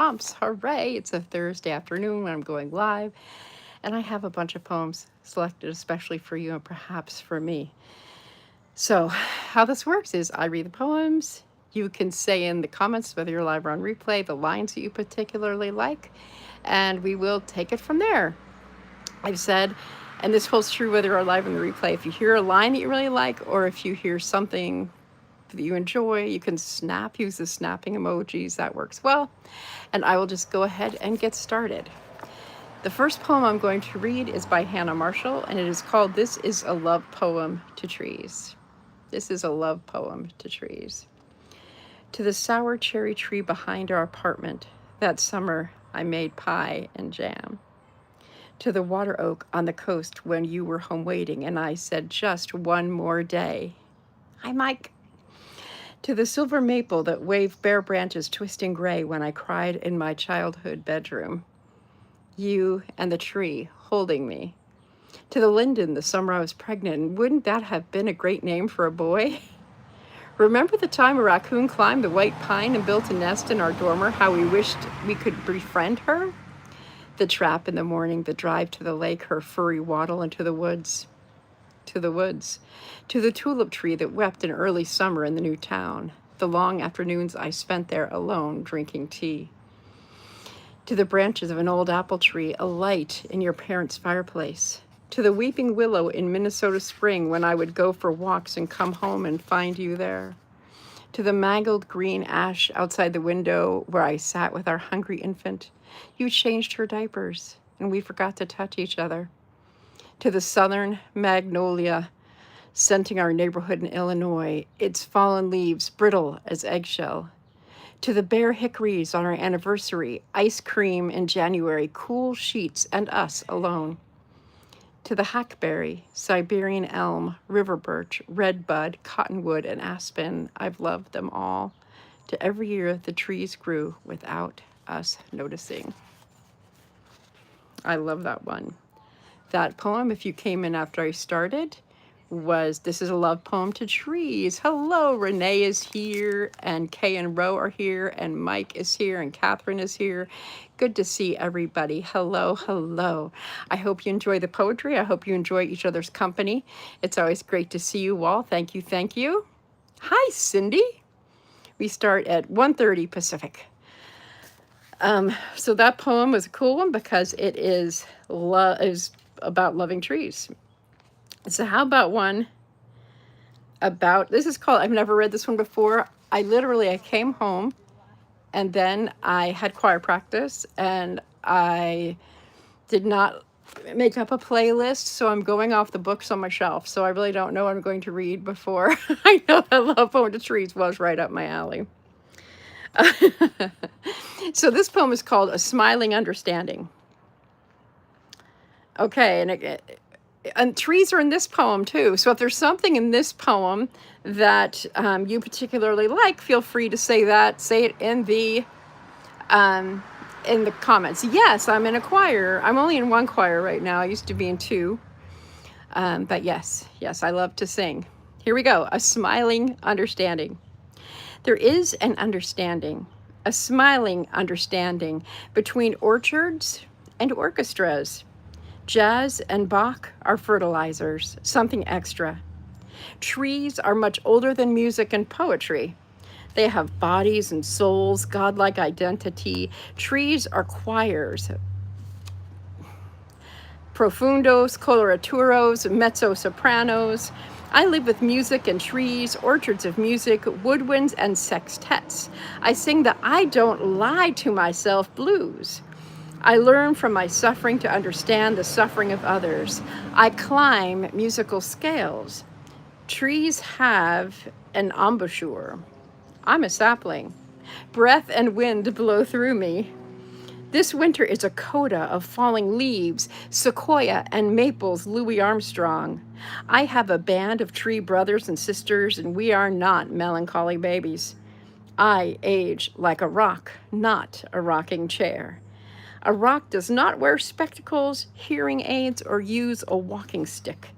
prompts. Hooray! It's a Thursday afternoon when I'm going live, and I have a bunch of poems selected especially for you and perhaps for me. So, how this works is I read the poems. You can say in the comments, whether you're live or on replay, the lines that you particularly like, and we will take it from there. I've said, and this holds true whether you're live in the replay, if you hear a line that you really like, or if you hear something that you enjoy, you can use the snapping emojis, that works well. And I will just go ahead and get started. The first poem I'm going to read is by Hannah Marshall, and it is called This is a Love Poem to Trees. This is a love poem to trees. To the sour cherry tree behind our apartment, that summer I made pie and jam. To the water oak on the coast when you were home waiting and I said just one more day. Hi, Mike. To the silver maple that waved bare branches twisting gray when I cried in my childhood bedroom. You and the tree holding me. To the linden the summer I was pregnant, and wouldn't that have been a great name for a boy? Remember the time a raccoon climbed the white pine and built a nest in our dormer, how we wished we could befriend her? The trap in the morning, the drive to the lake, her furry waddle into the woods. To the woods, to the tulip tree that wept in early summer in the new town, the long afternoons I spent there alone drinking tea. To the branches of an old apple tree, a light in your parents' fireplace. To the weeping willow in Minnesota spring when I would go for walks and come home and find you there. To the mangled green ash outside the window where I sat with our hungry infant. You changed her diapers and we forgot to touch each other. To the southern magnolia scenting our neighborhood in Illinois, its fallen leaves brittle as eggshell. To the bare hickories on our anniversary, ice cream in January, cool sheets, and us alone. To the hackberry, Siberian elm, river birch, redbud, cottonwood, and aspen, I've loved them all. To every year the trees grew without us noticing. I love that one. That poem, if you came in after I started, was This is a Love Poem to Trees. Hello, Renee is here, and Kay and Ro are here, and Mike is here, and Catherine is here. Good to see everybody. Hello, hello. I hope you enjoy the poetry. I hope you enjoy each other's company. It's always great to see you all. Thank you, thank you. Hi, Cindy. We start at 1:30 Pacific. So that poem was a cool one because it is about loving trees. So how about one about, this is called, I've never read this one before. I came home and then I had choir practice and I did not make up a playlist. So I'm going off the books on my shelf. So I really don't know what I'm going to read before I know that Love Poem to Trees was right up my alley. So this poem is called A Smiling Understanding. Okay, and trees are in this poem too. So if there's something in this poem that you particularly like, feel free to say that. Say it in the comments. Yes, I'm in a choir. I'm only in one choir right now. I used to be in two. But yes, I love to sing. Here we go. A smiling understanding. There is an understanding, a smiling understanding between orchards and orchestras. Jazz and Bach are fertilizers, something extra. Trees are much older than music and poetry. They have bodies and souls, godlike identity. Trees are choirs. Profundos, coloraturos, mezzo-sopranos. I live with music and trees, orchards of music, woodwinds, and sextets. I sing the I don't lie to myself blues. I learn from my suffering to understand the suffering of others. I climb musical scales. Trees have an embouchure. I'm a sapling. Breath and wind blow through me. This winter is a coda of falling leaves, sequoia and maples, Louis Armstrong. I have a band of tree brothers and sisters, and we are not melancholy babies. I age like a rock, not a rocking chair. A rock does not wear spectacles, hearing aids, or use a walking stick.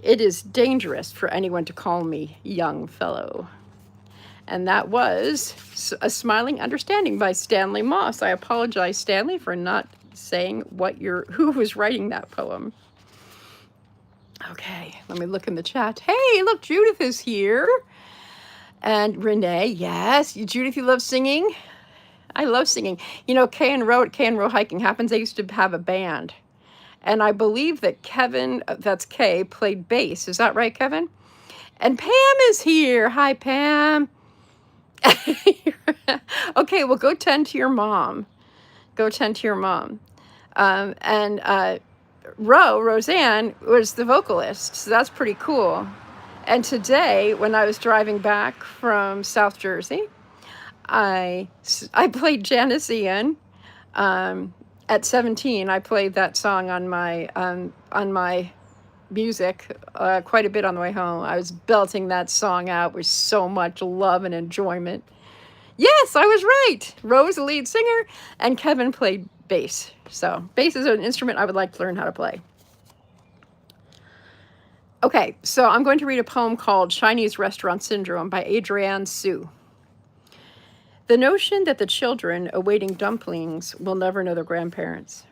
It is dangerous for anyone to call me young fellow. And that was A Smiling Understanding by Stanley Moss. I apologize, Stanley, for not saying who was writing that poem. Okay, let me look in the chat. Hey, look, Judith is here. And Renee, yes. Judith, you love singing? I love singing. You know, K&Row Hiking Happens, they used to have a band. And I believe that Kevin, that's Kay, played bass. Is that right, Kevin? And Pam is here. Hi, Pam. Okay, well, go tend to your mom. Go tend to your mom. Roseanne was the vocalist, so that's pretty cool. And today, when I was driving back from South Jersey, I played Janis Ian. At 17, I played that song on my music quite a bit on the way home. I was belting that song out with so much love and enjoyment. Yes, I was right. Rose, the lead singer, and Kevin played bass. So bass is an instrument I would like to learn how to play. Okay, so I'm going to read a poem called Chinese Restaurant Syndrome by Adrienne Sue. The notion that the children awaiting dumplings will never know their grandparents.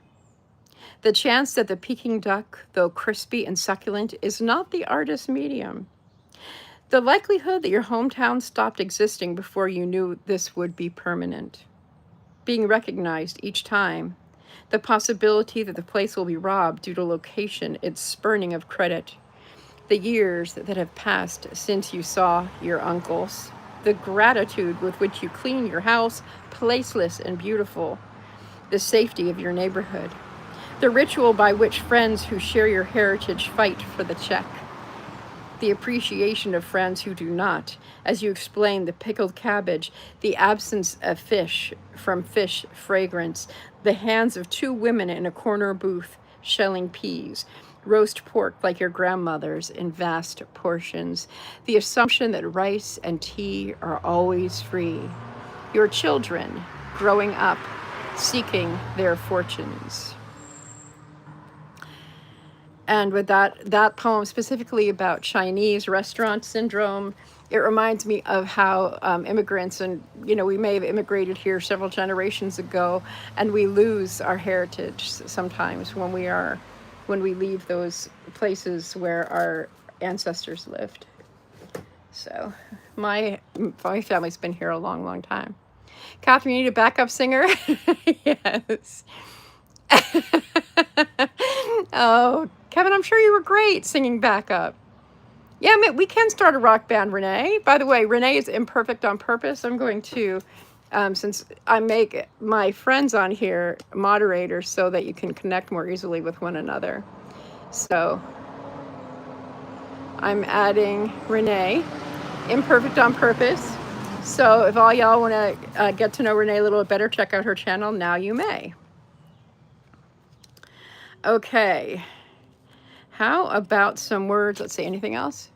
The chance that the Peking duck, though crispy and succulent, is not the artist's medium. The likelihood that your hometown stopped existing before you knew this would be permanent. Being recognized each time. The possibility that the place will be robbed due to location, its spurning of credit. The years that have passed since you saw your uncles. The gratitude with which you clean your house, placeless and beautiful. The safety of your neighborhood. The ritual by which friends who share your heritage fight for the check. The appreciation of friends who do not, as you explain the pickled cabbage, the absence of fish from fish fragrance, the hands of two women in a corner booth shelling peas, roast pork like your grandmother's in vast portions, the assumption that rice and tea are always free, your children growing up seeking their fortunes. And with that poem specifically about Chinese restaurant syndrome, it reminds me of how immigrants, and we may have immigrated here several generations ago, and we lose our heritage sometimes when we leave those places where our ancestors lived. So my family's been here a long, long time. Catherine, you need a backup singer? Yes. Oh, Kevin, I'm sure you were great singing backup. Yeah, we can start a rock band, Renee. By the way, Renee is imperfect on purpose. I'm going to, since I make my friends on here moderators so that you can connect more easily with one another. So I'm adding Renee, imperfect on purpose. So if all y'all want to get to know Renee a little bit better, check out her channel. Now you may. Okay. How about some words? Let's see, anything else?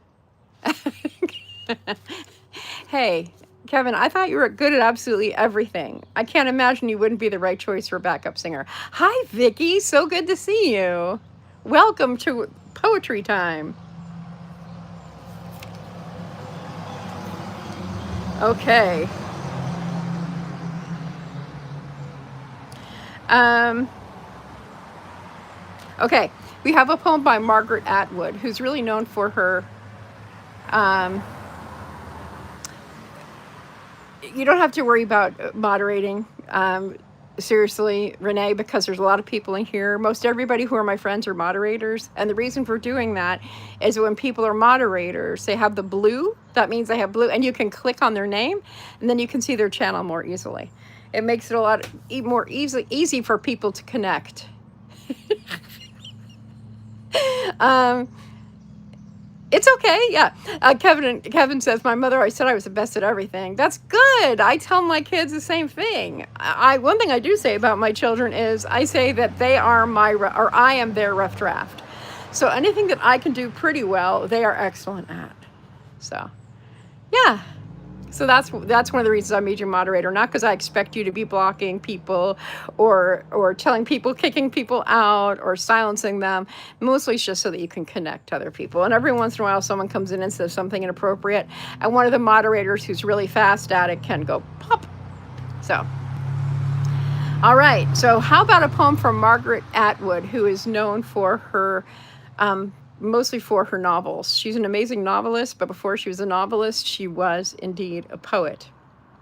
Hey, Kevin, I thought you were good at absolutely everything. I can't imagine you wouldn't be the right choice for a backup singer. Hi, Vicky. So good to see you. Welcome to Poetry Time. Okay. Okay, we have a poem by Margaret Atwood, who's really known for her, you don't have to worry about moderating, seriously, Renee, because there's a lot of people in here. Most everybody who are my friends are moderators, and the reason for doing that is when people are moderators, they have the blue, that means they have blue, and you can click on their name, and then you can see their channel more easily. It makes it a lot more easy for people to connect. It's okay, yeah. Kevin says, my mother always said I was the best at everything. That's good. I tell my kids the same thing. One thing I do say about my children is I say that they are I am their rough draft. So anything that I can do pretty well, they are excellent at. So, yeah. So that's one of the reasons I made you moderator, not because I expect you to be blocking people or telling people, kicking people out or silencing them. Mostly it's just so that you can connect to other people. And every once in a while someone comes in and says something inappropriate, and one of the moderators who's really fast at it can go pop. So all right, so how about a poem from Margaret Atwood, who is known for her mostly for her novels. She's an amazing novelist, but before she was a novelist, she was indeed a poet.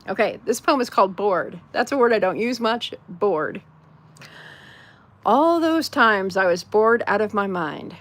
Okay, this poem is called Bored. That's a word I don't use much, bored. All those times I was bored out of my mind,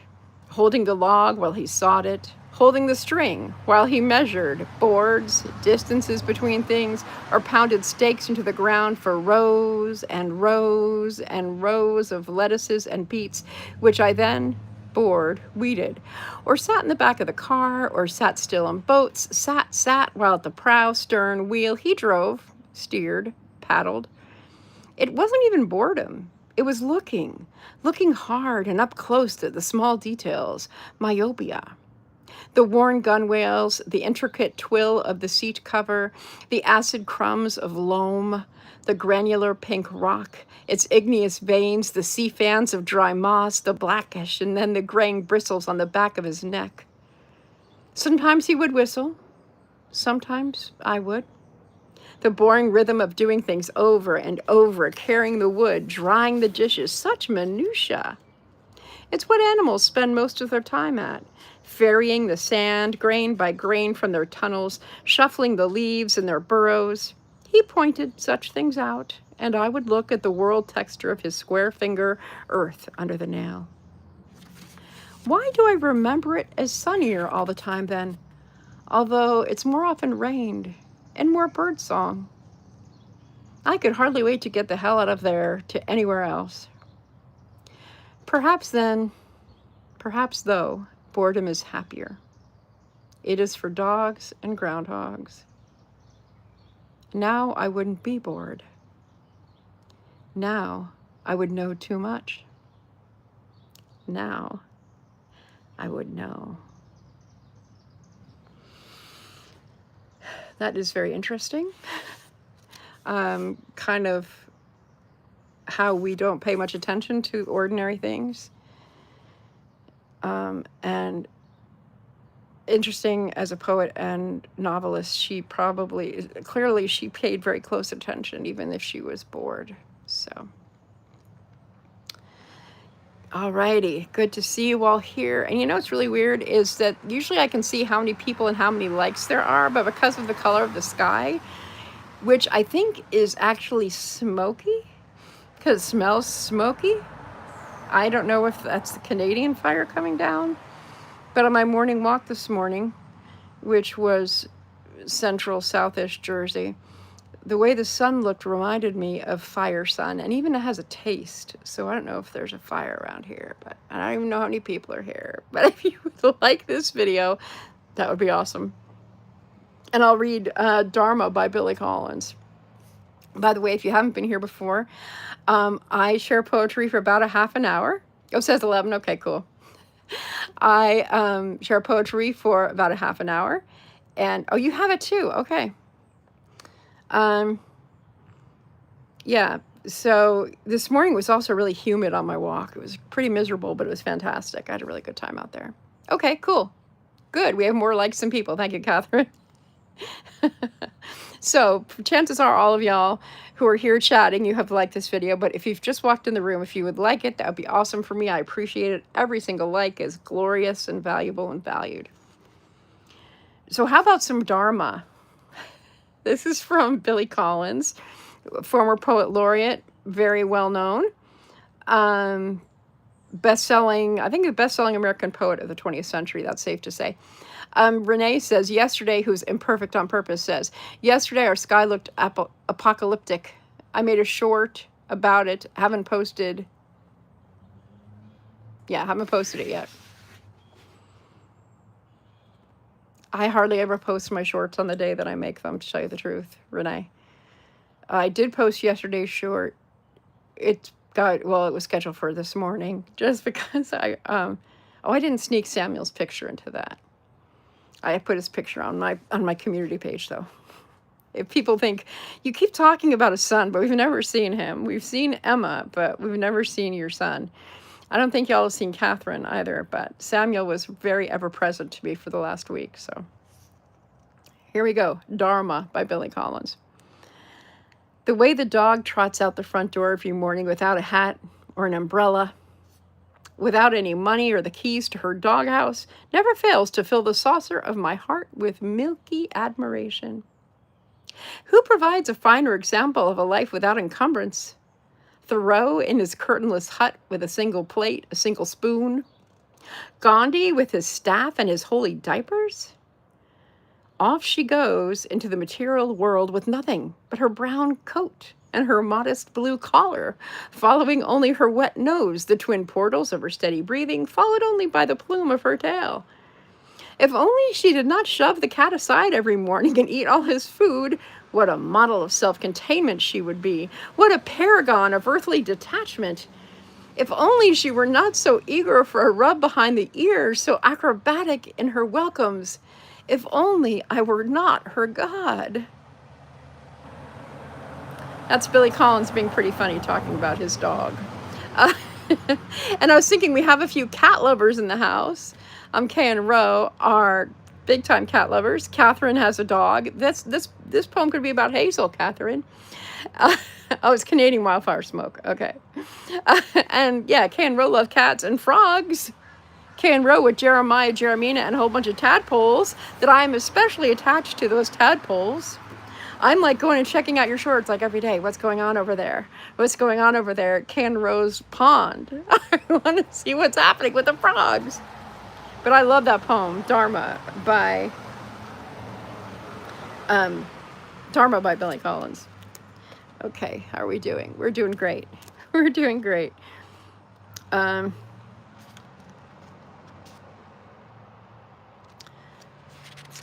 holding the log while he sawed it, holding the string while he measured boards, distances between things, or pounded stakes into the ground for rows and rows and rows of lettuces and beets, which I then, bored, weeded, or sat in the back of the car, or sat still on boats, sat while at the prow, stern, wheel he drove, steered, paddled. It wasn't even boredom. It was looking hard and up close at the small details, myopia. The worn gunwales, the intricate twill of the seat cover, the acid crumbs of loam, the granular pink rock, its igneous veins, the sea fans of dry moss, the blackish, and then the graying bristles on the back of his neck. Sometimes he would whistle. Sometimes I would. The boring rhythm of doing things over and over, carrying the wood, drying the dishes, such minutia. It's what animals spend most of their time at, ferrying the sand grain by grain from their tunnels, shuffling the leaves in their burrows. He pointed such things out, and I would look at the whorled texture of his square finger, earth under the nail. Why do I remember it as sunnier all the time then, although it's more often rained and more bird song? I could hardly wait to get the hell out of there to anywhere else. Perhaps then, perhaps though, boredom is happier. It is for dogs and groundhogs. Now I wouldn't be bored. Now I would know too much. Now I would know. That is very interesting. Kind of how we don't pay much attention to ordinary things. And interesting, as a poet and novelist, she clearly she paid very close attention, even if she was bored. So, alrighty, good to see you all here. And you know what's really weird is that usually I can see how many people and how many likes there are, but because of the color of the sky, which I think is actually smoky, because it smells smoky. I don't know if that's the Canadian fire coming down, but on my morning walk this morning, which was central southish Jersey, the way the sun looked reminded me of fire sun, and even it has a taste. So I don't know if there's a fire around here, but I don't even know how many people are here. But if you would like this video, that would be awesome. And I'll read Dharma by Billy Collins. By the way, if you haven't been here before, I share poetry for about a half an hour. Oh, it says 11. Okay, cool. I share poetry for about a half an hour. And, oh, you have it too. Okay. Yeah, so this morning was also really humid on my walk. It was pretty miserable, but it was fantastic. I had a really good time out there. Okay, cool. Good. We have more likes than people. Thank you, Catherine. So chances are all of y'all who are here chatting, you have liked this video, but if you've just walked in the room, if you would like it, that would be awesome for me. I appreciate it. Every single like is glorious and valuable and valued. So how about some Dharma? This is from Billy Collins, former poet laureate, very well known, best-selling, I think the best-selling American poet of the 20th century, that's safe to say. Renee says, yesterday, who's imperfect on purpose, says, yesterday our sky looked apocalyptic. I made a short about it. Haven't posted it yet. I hardly ever post my shorts on the day that I make them, to tell you the truth, Renee. I did post yesterday's short. It was scheduled for this morning, just because I didn't sneak Samuel's picture into that. I put his picture on my community page, though. If people think, you keep talking about a son, but we've never seen him. We've seen Emma, but we've never seen your son. I don't think y'all have seen Catherine either, but Samuel was very ever present to me for the last week. So here we go. Dharma by Billy Collins. The way the dog trots out the front door every morning without a hat or an umbrella, without any money or the keys to her doghouse, never fails to fill the saucer of my heart with milky admiration. Who provides a finer example of a life without encumbrance? Thoreau in his curtainless hut with a single plate, a single spoon? Gandhi with his staff and his holy diapers? Off she goes into the material world with nothing but her brown coat and her modest blue collar, following only her wet nose, the twin portals of her steady breathing, followed only by the plume of her tail. If only she did not shove the cat aside every morning and eat all his food, what a model of self-containment she would be. What a paragon of earthly detachment. If only she were not so eager for a rub behind the ears, so acrobatic in her welcomes. If only I were not her God. That's Billy Collins being pretty funny talking about his dog. And I was thinking, we have a few cat lovers in the house. Kay and Ro are big time cat lovers. Catherine has a dog. This poem could be about Hazel, Catherine. Oh, it's Canadian wildfire smoke. Okay. And yeah, Kay and Ro love cats and frogs. Kay and Ro with Jeremiah, Jeremina, and a whole bunch of tadpoles that I'm especially attached to those tadpoles. I'm like going and checking out your shorts like every day. What's going on over there? What's going on over there at Kay and Ro's pond? I want to see what's happening with the frogs. But I love that poem, Dharma by Billy Collins. Okay, how are we doing? We're doing great. We're doing great.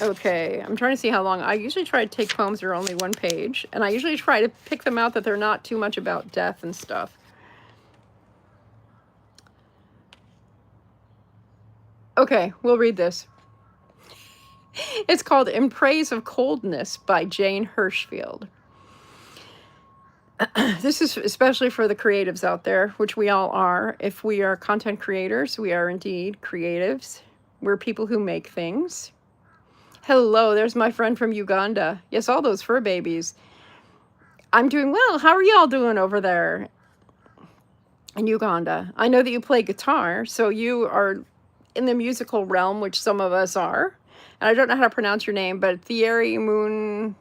Okay, I'm trying to see how long. I usually try to take poems that are only one page, and I usually try to pick them out that they're not too much about death and stuff. Okay, we'll read this. It's called In Praise of Coldness by Jane Hirschfield. This is especially for the creatives out there, which we all are. If we are content creators, we are indeed creatives. We're people who make things. Hello, there's my friend from Uganda. Yes, all those fur babies. I'm doing well. How are y'all doing over there in Uganda? I know that you play guitar, so you are in the musical realm, which some of us are. And I don't know how to pronounce your name, but Thierry Moon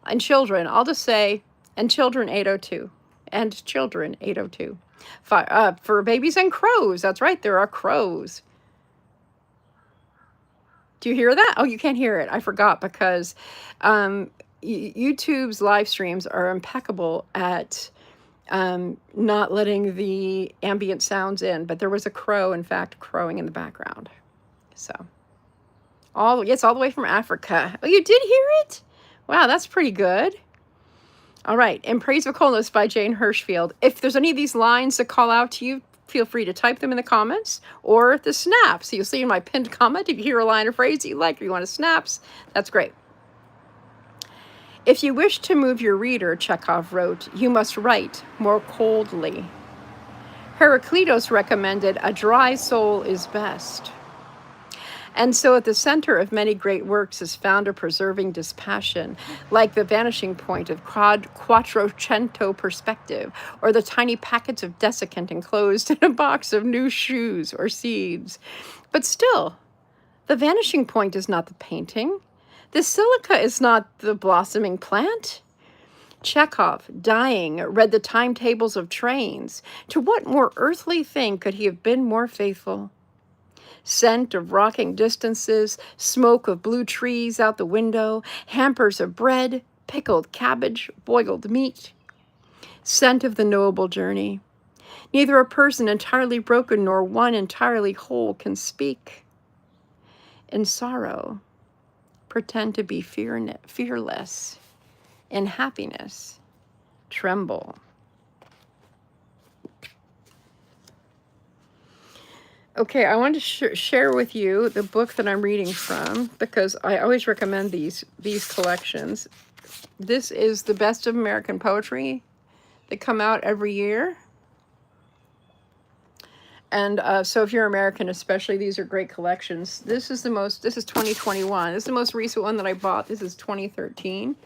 and Children. I'll just say, and Children 802. And Children 802. For babies and crows. That's right, there are crows. Do you hear that? Oh, you can't hear it. I forgot because YouTube's live streams are impeccable at not letting the ambient sounds in. But there was a crow, in fact, crowing in the background. So, all the way from Africa. Oh, you did hear it? Wow, that's pretty good. All right, In Praise of Coldness by Jane Hirschfield. If there's any of these lines that call out to you, feel free to type them in the comments or the snaps. So you'll see in my pinned comment, if you hear a line or phrase that you like or you want to snaps, that's great. If you wish to move your reader, Chekhov wrote, you must write more coldly. Heraclitus recommended a dry soul is best. And so at the center of many great works is found a preserving dispassion, like the vanishing point of quattrocento perspective, or the tiny packets of desiccant enclosed in a box of new shoes or seeds. But still, the vanishing point is not the painting. The silica is not the blossoming plant. Chekhov, dying, read the timetables of trains. To what more earthly thing could he have been more faithful? Scent of rocking distances, smoke of blue trees out the window, hampers of bread, pickled cabbage, boiled meat. Scent of the knowable journey. Neither a person entirely broken nor one entirely whole can speak. In sorrow, pretend to be fearless. In happiness, tremble. Okay, I want to share with you the book that I'm reading from because I always recommend these collections. This is the best of American poetry that come out every year. And so if you're American, especially, these are great collections. This is 2021. This is the most recent one that I bought. This is 2013.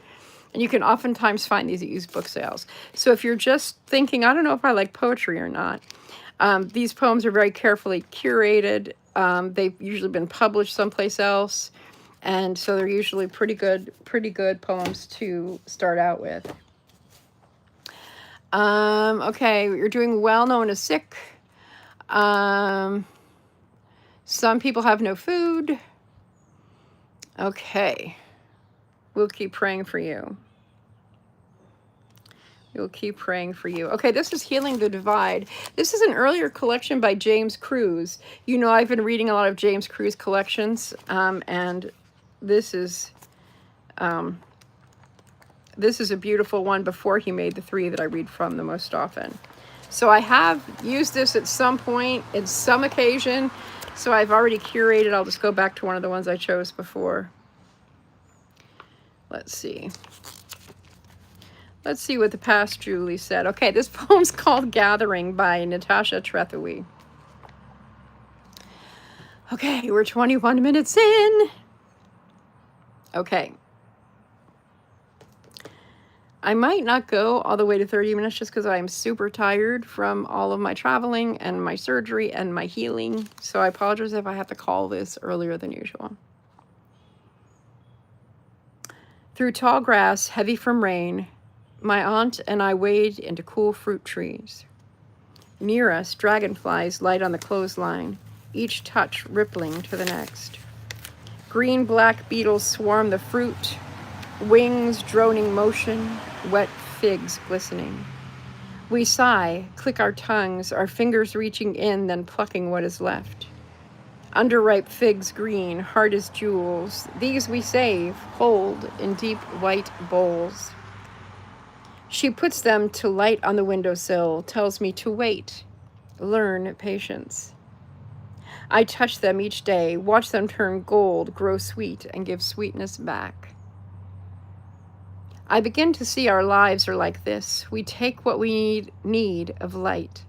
And you can oftentimes find these at used book sales. So if you're just thinking, I don't know if I like poetry or not, these poems are very carefully curated. They've usually been published someplace else. And so they're usually pretty good poems to start out with. Okay, you're doing well, no one is sick. Some people have no food. Okay. We'll keep praying for you. We'll keep praying for you. Okay, this is Healing the Divide. This is an earlier collection by James Cruz. You know, I've been reading a lot of James Cruz collections, and this is a beautiful one before he made the 3 that I read from the most often. So I have used this at some point, in some occasion, so I've already curated. I'll just go back to one of the ones I chose before. Let's see. Let's see what the past Julie said. Okay, this poem's called Gathering by Natasha Trethewey. Okay, we're 21 minutes in. Okay. I might not go all the way to 30 minutes just because I'm super tired from all of my traveling and my surgery and my healing. So I apologize if I have to call this earlier than usual. Through tall grass, heavy from rain, my aunt and I wade into cool fruit trees. Near us, dragonflies light on the clothesline, each touch rippling to the next. Green-black beetles swarm the fruit, wings droning motion, wet figs glistening. We sigh, click our tongues, our fingers reaching in, then plucking what is left. Underripe figs green, hard as jewels, these we save, hold in deep white bowls. She puts them to light on the windowsill, tells me to wait, learn patience. I touch them each day, watch them turn gold, grow sweet, and give sweetness back. I begin to see our lives are like this. We take what we need of light.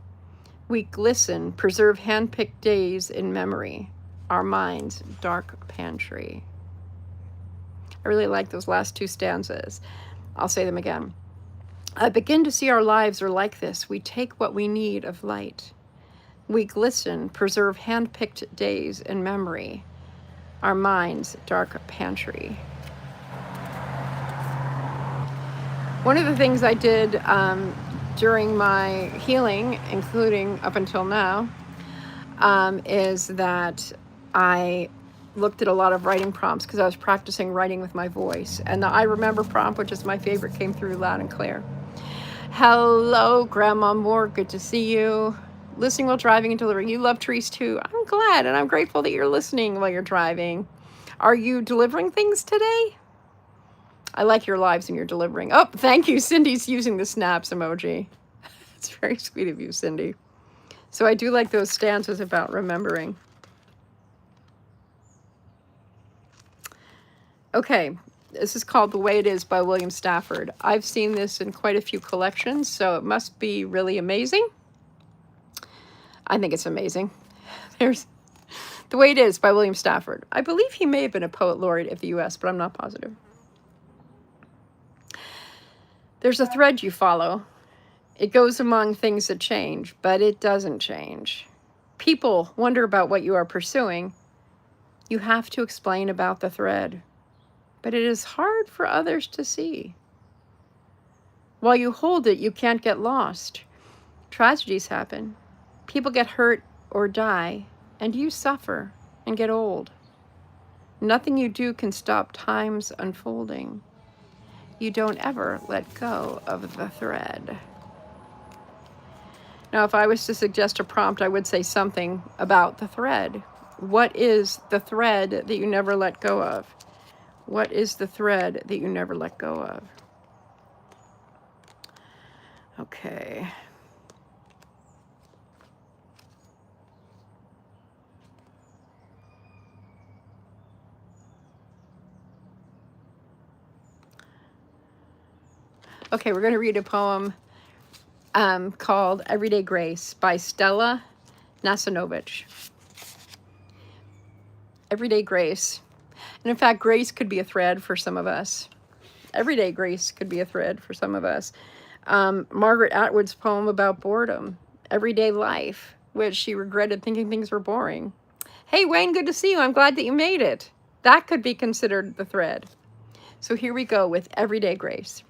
We glisten, preserve hand-picked days in memory, our mind's dark pantry. I really like those last 2 stanzas. I'll say them again. I begin to see our lives are like this. We take what we need of light. We glisten, preserve hand-picked days in memory, our mind's dark pantry. One of the things I did during my healing, including up until now, is that I looked at a lot of writing prompts because I was practicing writing with my voice. And the I remember prompt, which is my favorite, came through loud and clear. Hello, Grandma Moore. Good to see you. Listening while driving and delivering. You love trees too. I'm glad and I'm grateful that you're listening while you're driving. Are you delivering things today? I like your lives and you're delivering. Oh, thank you. Cindy's using the snaps emoji. It's very sweet of you, Cindy. So I do like those stanzas about remembering. Okay, this is called The Way It Is by William Stafford. I've seen this in quite a few collections, so it must be really amazing. I think it's amazing. There's The Way It Is by William Stafford. I believe he may have been a poet laureate of the US, but I'm not positive. There's a thread you follow. It goes among things that change, but it doesn't change. People wonder about what you are pursuing. You have to explain about the thread, but it is hard for others to see. While you hold it, you can't get lost. Tragedies happen. People get hurt or die, and you suffer and get old. Nothing you do can stop time's unfolding. You don't ever let go of the thread. Now, if I was to suggest a prompt, I would say something about the thread. What is the thread that you never let go of? What is the thread that you never let go of? Okay. Okay, we're going to read a poem called Everyday Grace by Stella Nasinovich. Everyday grace. And in fact, grace could be a thread for some of us. Everyday grace could be a thread for some of us. Margaret Atwood's poem about boredom, everyday life, which she regretted thinking things were boring. Hey, Wayne, good to see you. I'm glad that you made it. That could be considered the thread. So here we go with Everyday Grace.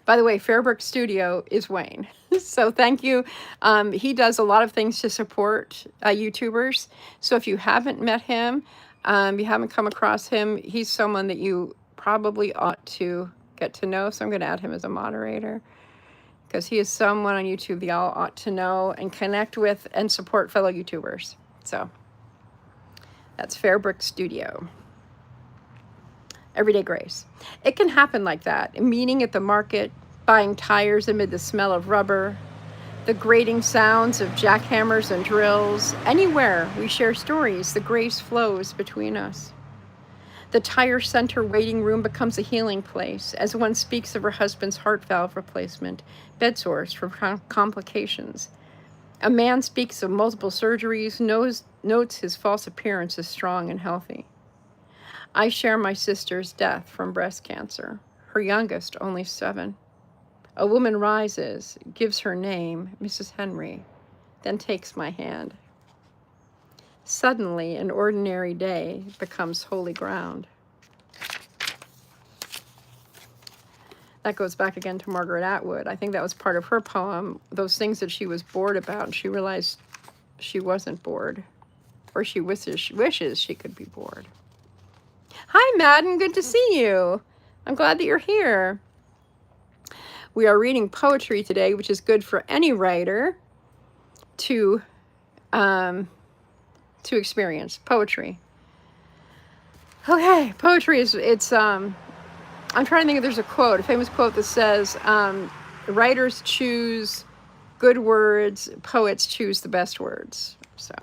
By the way, Fairbrook Studio is Wayne. So thank you. He does a lot of things to support YouTubers. So if you haven't met him, you haven't come across him, he's someone that you probably ought to get to know. So I'm going to add him as a moderator because he is someone on YouTube that y'all ought to know and connect with and support fellow YouTubers. So that's Fairbrook Studio. Everyday grace. It can happen like that. Meeting at the market, buying tires amid the smell of rubber, the grating sounds of jackhammers and drills. Anywhere we share stories, the grace flows between us. The tire center waiting room becomes a healing place as one speaks of her husband's heart valve replacement, bed sores from complications. A man speaks of multiple surgeries, notes his false appearance is strong and healthy. I share my sister's death from breast cancer, her youngest only 7. A woman rises, gives her name, Mrs. Henry, then takes my hand. Suddenly, an ordinary day becomes holy ground. That goes back again to Margaret Atwood. I think that was part of her poem, those things that she was bored about, and she realized she wasn't bored, or she wishes she could be bored. Hi, Madden. Good to see you. I'm glad that you're here. We are reading poetry today, which is good for any writer to experience poetry. Okay, poetry is, I'm trying to think if there's a famous quote that says, writers choose good words, poets choose the best words. So,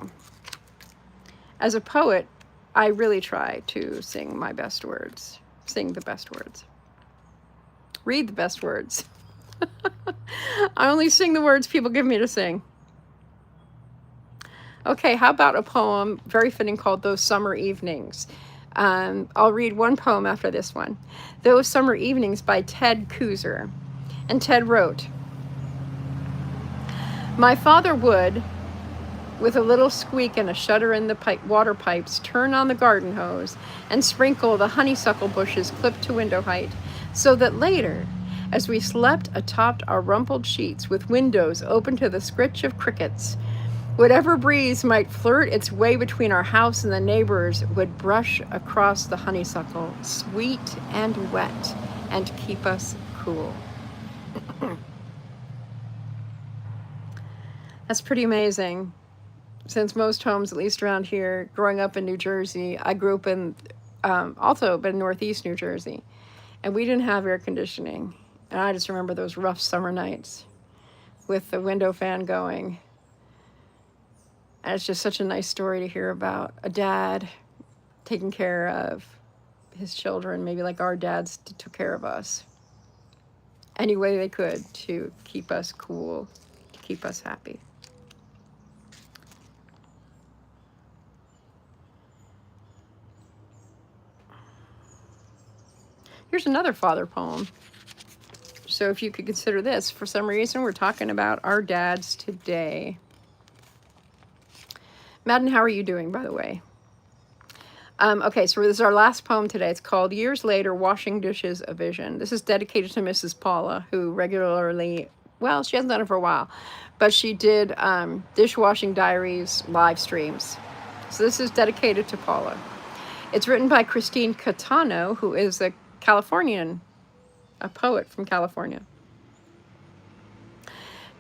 as a poet, I really try to sing my best words, sing the best words, read the best words. I only sing the words people give me to sing. Okay, how about a poem, very fitting, called Those Summer Evenings. I'll read one poem after this one. Those Summer Evenings by Ted Kooser. And Ted wrote, my father would, with a little squeak and a shudder in the water pipes, turn on the garden hose and sprinkle the honeysuckle bushes clipped to window height, so that later, as we slept atop our rumpled sheets with windows open to the scritch of crickets, whatever breeze might flirt its way between our house and the neighbors would brush across the honeysuckle, sweet and wet, and keep us cool. That's pretty amazing. Since most homes, at least around here, growing up in New Jersey, I grew up in, also in Northeast New Jersey, and we didn't have air conditioning. And I just remember those rough summer nights with the window fan going. And it's just such a nice story to hear about a dad taking care of his children, maybe like our dads took care of us, any way they could to keep us cool, to keep us happy. Here's another father poem. So if you could consider this, for some reason, we're talking about our dads today. Madden, how are you doing, by the way? Okay, so this is our last poem today. It's called Years Later, Washing Dishes, A Vision. This is dedicated to Mrs. Paula, who regularly, well, she hasn't done it for a while, but she did Dishwashing Diaries live streams. So this is dedicated to Paula. It's written by Christine Catano, who is a Californian, a poet from California.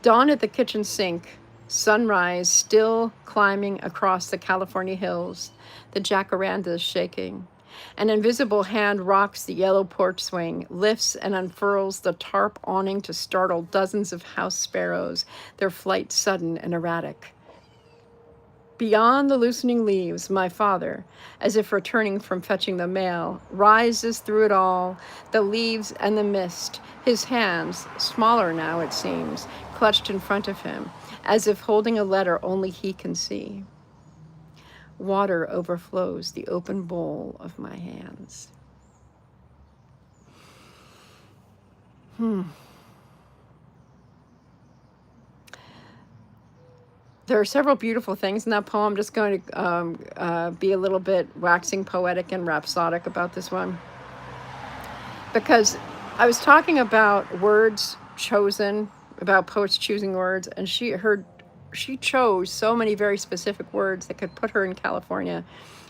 Dawn at the kitchen sink, sunrise still climbing across the California hills, the jacarandas shaking. An invisible hand rocks the yellow porch swing, lifts and unfurls the tarp awning to startle dozens of house sparrows, their flight sudden and erratic. Beyond the loosening leaves, my father, as if returning from fetching the mail, rises through it all, the leaves and the mist, his hands, smaller now it seems, clutched in front of him, as if holding a letter only he can see. Water overflows the open bowl of my hands. There are several beautiful things in that poem. I'm just going to be a little bit waxing poetic and rhapsodic about this one. Because I was talking about words chosen, about poets choosing words, and she chose so many very specific words that could put her in California.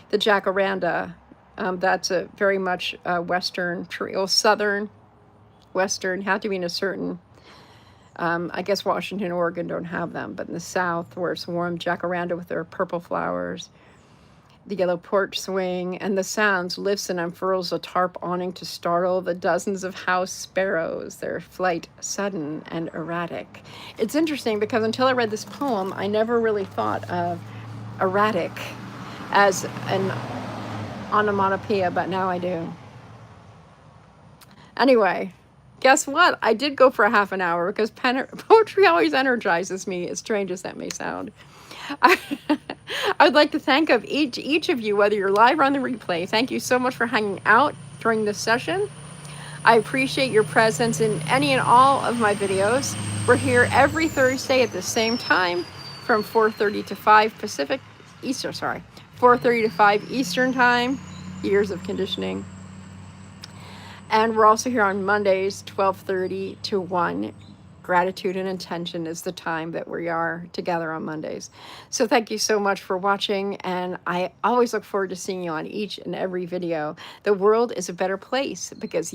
The jacaranda, that's a very much Western tree, or Southern Western, had to be in a certain, I guess Washington, Oregon don't have them, but in the South, where it's warm, jacaranda with their purple flowers, the yellow porch swing, and the sounds lifts and unfurls a tarp awning to startle the dozens of house sparrows, their flight sudden and erratic. It's interesting because until I read this poem, I never really thought of erratic as an onomatopoeia, but now I do. Anyway, guess what? I did go for a half an hour because poetry always energizes me, as strange as that may sound. I would like to thank each of you, whether you're live or on the replay. Thank you so much for hanging out during this session. I appreciate your presence in any and all of my videos. We're here every Thursday at the same time from 4:30 to 5 Pacific, Eastern, 4:30 to 5 Eastern time, years of conditioning. And we're also here on Mondays, 12:30 to 1. Gratitude and intention is the time that we are together on Mondays. So thank you so much for watching, and I always look forward to seeing you on each and every video. The world is a better place because